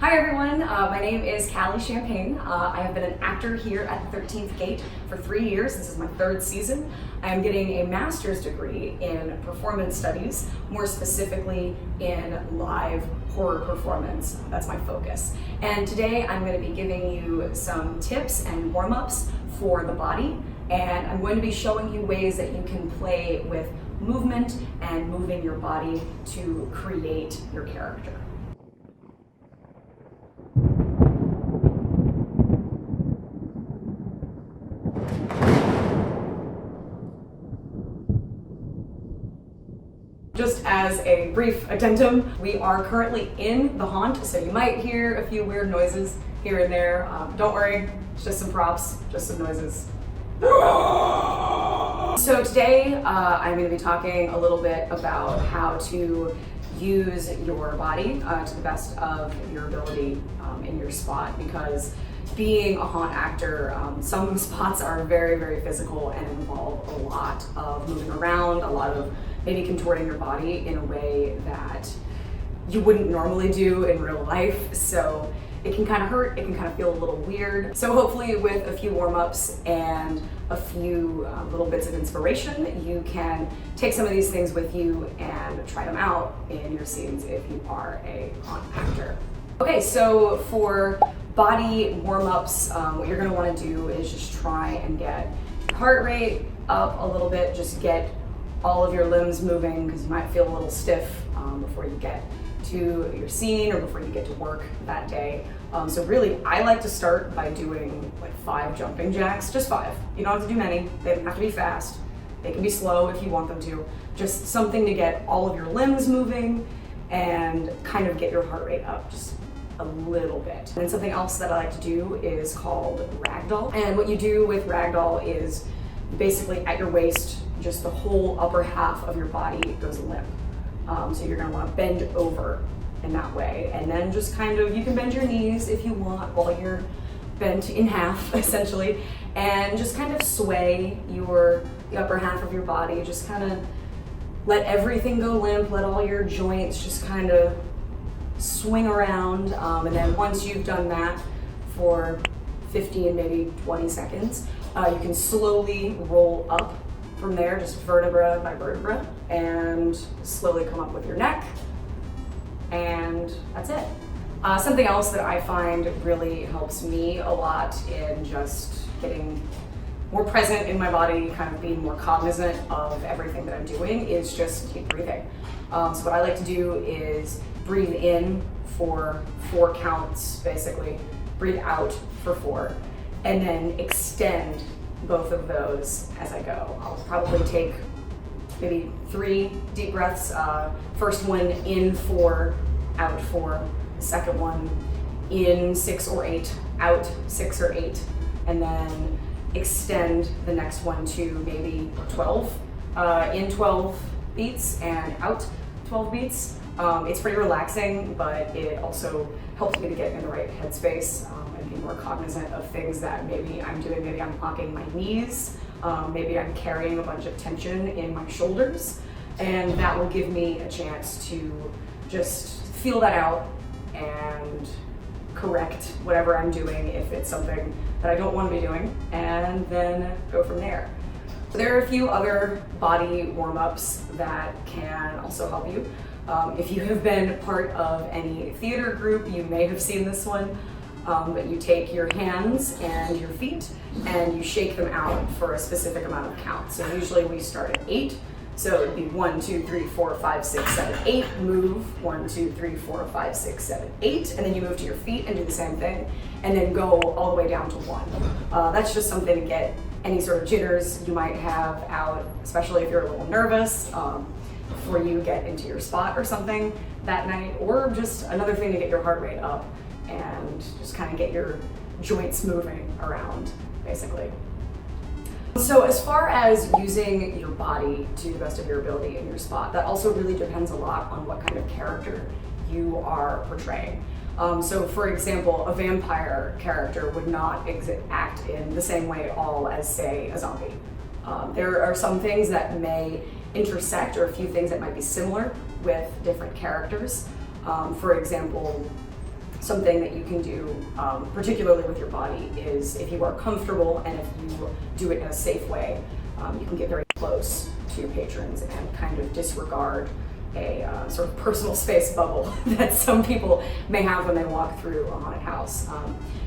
Hi everyone, my name is Kalli Champagne. I have been an actor here at the 13th Gate for 3 years. This is my 3rd season. I am getting a master's degree in performance studies, more specifically in live horror performance. That's my focus. And today I'm going to be giving you some tips and warm-ups for the body, and I'm going to be showing you ways that you can play with movement and moving your body to create your character. Just as a brief addendum, we are currently in the haunt, so you might hear a few weird noises here and there. Don't worry, it's just some props, just some noises. So today I'm going to be talking a little bit about how to use your body to the best of your ability in your spot, because being a haunt actor, some spots are very, very physical and involve a lot of moving around, a lot of maybe contorting your body in a way that you wouldn't normally do in real life. So it can kind of hurt, it can kind of feel a little weird. So hopefully with a few warm-ups and a few little bits of inspiration, you can take some of these things with you and try them out in your scenes if you are a haunt actor. Okay, so for body warm-ups, what you're gonna wanna do is just try and get your heart rate up a little bit, just get all of your limbs moving, because you might feel a little stiff before you get to your scene or before you get to work that day. So really, I like to start by doing like 5 jumping jacks, just 5. You don't have to do many, they don't have to be fast. They can be slow if you want them to. Just something to get all of your limbs moving and kind of get your heart rate up just a little bit. And something else that I like to do is called ragdoll. And what you do with ragdoll is basically at your waist, just the whole upper half of your body goes limp. So you're gonna wanna bend over in that way. And then just kind of, you can bend your knees if you want while you're bent in half, essentially. And just kind of sway the upper half of your body. Just kind of let everything go limp, let all your joints just kind of swing around. And then once you've done that for 15, maybe 20 seconds, you can slowly roll up from there, just vertebra by vertebra, and slowly come up with your neck, and that's it. Something else that I find really helps me a lot in just getting more present in my body, kind of being more cognizant of everything that I'm doing, is just deep breathing. So what I like to do is breathe in for 4 counts, basically, breathe out for 4, and then extend both of those as I go. I'll probably take maybe 3 deep breaths. First one in 4, out 4. Second one in 6 or 8, out 6 or 8, and then extend the next one to maybe 12. In 12 beats and out 12 beats. It's pretty relaxing, but it also helps me to get in the right headspace and be more cognizant of things that maybe I'm doing. Maybe I'm locking my knees, maybe I'm carrying a bunch of tension in my shoulders, and that will give me a chance to just feel that out and correct whatever I'm doing if it's something that I don't want to be doing, and then go from there. So there are a few other body warm-ups that can also help you. If you have been part of any theater group, you may have seen this one, but you take your hands and your feet and you shake them out for a specific amount of counts. So usually we start at 8. So it'd be 1, 2, 3, 4, 5, 6, 7, 8, move, 1, 2, 3, 4, 5, 6, 7, 8, and then you move to your feet and do the same thing, and then go all the way down to 1. That's just something to get any sort of jitters you might have out, especially if you're a little nervous before you get into your spot or something that night, or just another thing to get your heart rate up and just kind of get your joints moving around, basically. So as far as using your body to the best of your ability in your spot, that also really depends a lot on what kind of character you are portraying. So for example, a vampire character would not act in the same way at all as, say, a zombie. There are some things that may intersect, or a few things that might be similar with different characters. For example, something that you can do, particularly with your body, is if you are comfortable and if you do it in a safe way, you can get very close to patrons and kind of disregard a sort of personal space bubble that some people may have when they walk through a haunted house.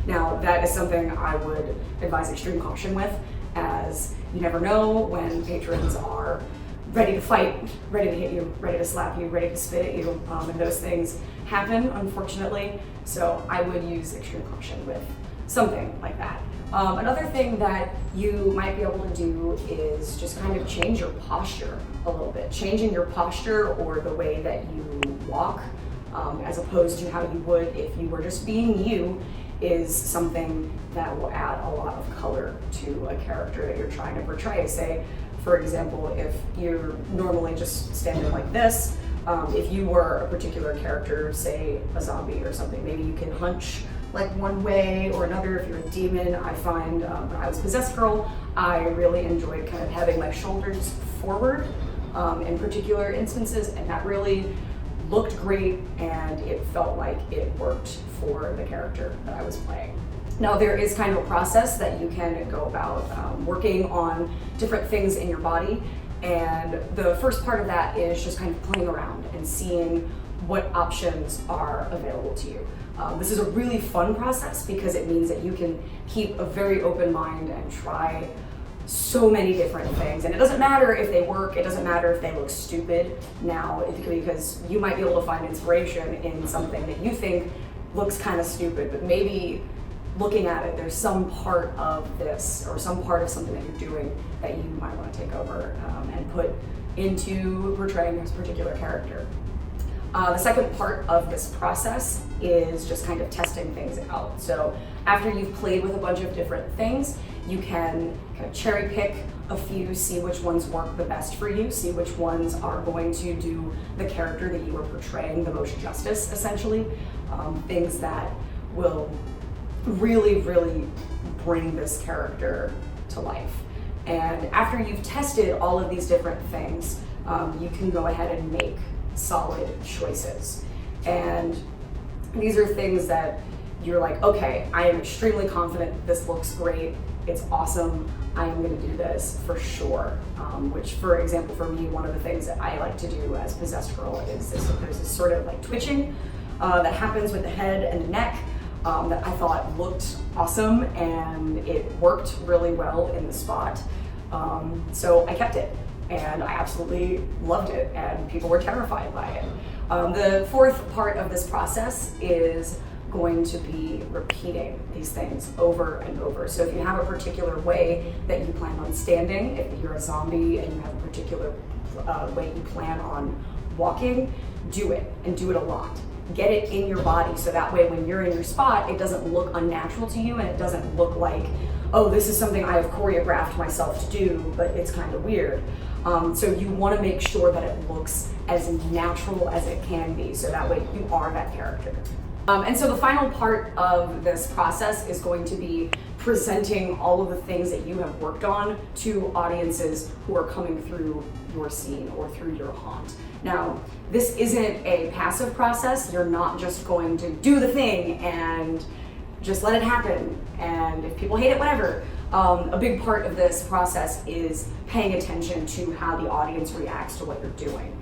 Now, that is something I would advise extreme caution with, as you never know when patrons are ready to fight, ready to hit you, ready to slap you, ready to spit at you, and those things happen, unfortunately. So I would use extreme caution with something like that. Another thing that you might be able to do is just kind of change your posture a little bit. Changing your posture or the way that you walk, as opposed to how you would if you were just being you, is something that will add a lot of color to a character that you're trying to portray. Say, for example, if you're normally just standing like this, if you were a particular character, say a zombie or something, maybe you can hunch like one way or another. If you're a demon, I find when I was Possessed Girl, I really enjoyed kind of having my shoulders forward in particular instances, and that really looked great and it felt like it worked for the character that I was playing. Now, there is kind of a process that you can go about working on different things in your body, and the first part of that is just kind of playing around and seeing what options are available to you. This is a really fun process because it means that you can keep a very open mind and try so many different things. And it doesn't matter if they work, it doesn't matter if they look stupid now, because you might be able to find inspiration in something that you think looks kind of stupid, but maybe looking at it, there's some part of this or some part of something that you're doing that you might want to take over and put into portraying this particular character. The second part of this process is just kind of testing things out. So after you've played with a bunch of different things, you can kind of cherry pick a few, see which ones work the best for you, see which ones are going to do the character that you are portraying the most justice, essentially. Things that will really, really bring this character to life. And after you've tested all of these different things, you can go ahead and make solid choices. And these are things that you're like, okay, I am extremely confident this looks great, it's awesome, I am going to do this for sure. Which, for example, for me, one of the things that I like to do as Possessed Girl is there's this sort of like twitching that happens with the head and the neck that I thought looked awesome, and it worked really well in the spot. So I kept it, and I absolutely loved it, and people were terrified by it. The fourth part of this process is going to be repeating these things over and over. So if you have a particular way that you plan on standing, if you're a zombie and you have a particular way you plan on walking, do it, and do it a lot. Get it in your body, so that way when you're in your spot, it doesn't look unnatural to you, and it doesn't look like, oh, this is something I have choreographed myself to do, but it's kind of weird. So you want to make sure that it looks as natural as it can be, so that way you are that character. And so the final part of this process is going to be presenting all of the things that you have worked on to audiences who are coming through your scene or through your haunt. Now, this isn't a passive process. You're not just going to do the thing and just let it happen, and if people hate it, whatever. A big part of this process is paying attention to how the audience reacts to what you're doing.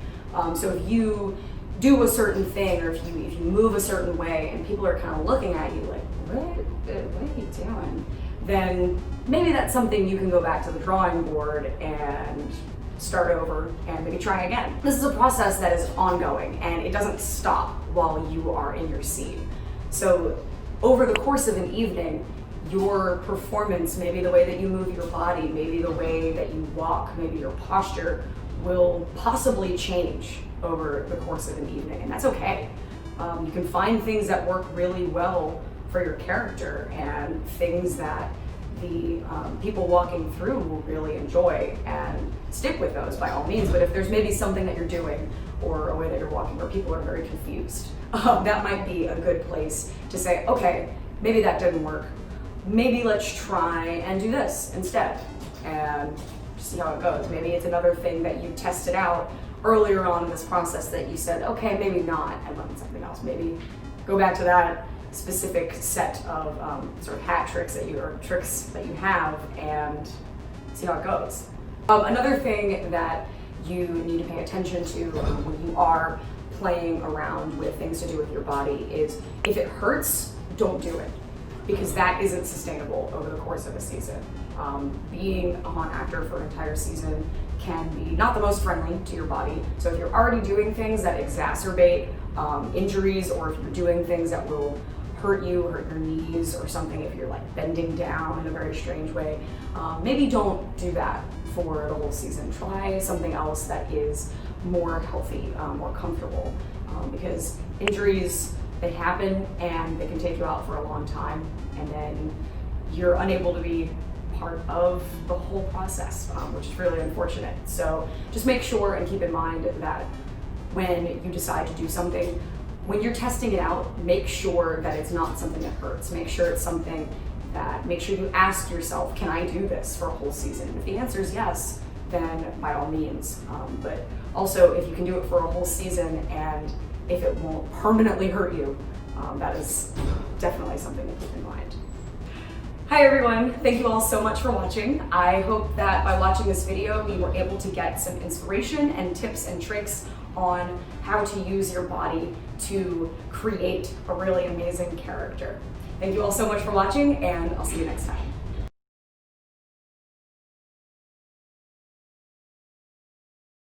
So if you do a certain thing, or if you move a certain way and people are kind of looking at you like, what are you doing? Then maybe that's something you can go back to the drawing board and start over and maybe try again. This is a process that is ongoing, and it doesn't stop while you are in your scene. So over the course of an evening, your performance, maybe the way that you move your body, maybe the way that you walk, maybe your posture will possibly change over the course of an evening, and that's okay. You can find things that work really well for your character and things that the people walking through will really enjoy, and stick with those by all means. But if there's maybe something that you're doing or a way that you're walking where people are very confused, that might be a good place to say, okay, maybe that didn't work. Maybe let's try and do this instead and see how it goes. Maybe it's another thing that you tested out earlier on in this process that you said, okay, maybe not, and learn something else. Maybe go back to that, specific set of sort of hat tricks that you have, and see how it goes. Another thing that you need to pay attention to when you are playing around with things to do with your body is if it hurts, don't do it, because that isn't sustainable over the course of a season. Being a haunt actor for an entire season can be not the most friendly to your body. So if you're already doing things that exacerbate injuries, or if you're doing things that will hurt your knees or something, if you're like bending down in a very strange way, maybe don't do that for the whole season. Try something else that is more healthy, more comfortable, because injuries, they happen and they can take you out for a long time, and then you're unable to be part of the whole process, which is really unfortunate. So just make sure and keep in mind that when you decide to do something, when you're testing it out, make sure that it's not something that hurts. Make sure it's something make sure you ask yourself, can I do this for a whole season? If the answer is yes, then by all means. But also, if you can do it for a whole season and if it won't permanently hurt you, that is definitely something to keep in mind. Hi everyone, thank you all so much for watching. I hope that by watching this video, you were able to get some inspiration and tips and tricks on how to use your body to create a really amazing character. Thank you all so much for watching, and I'll see you next time.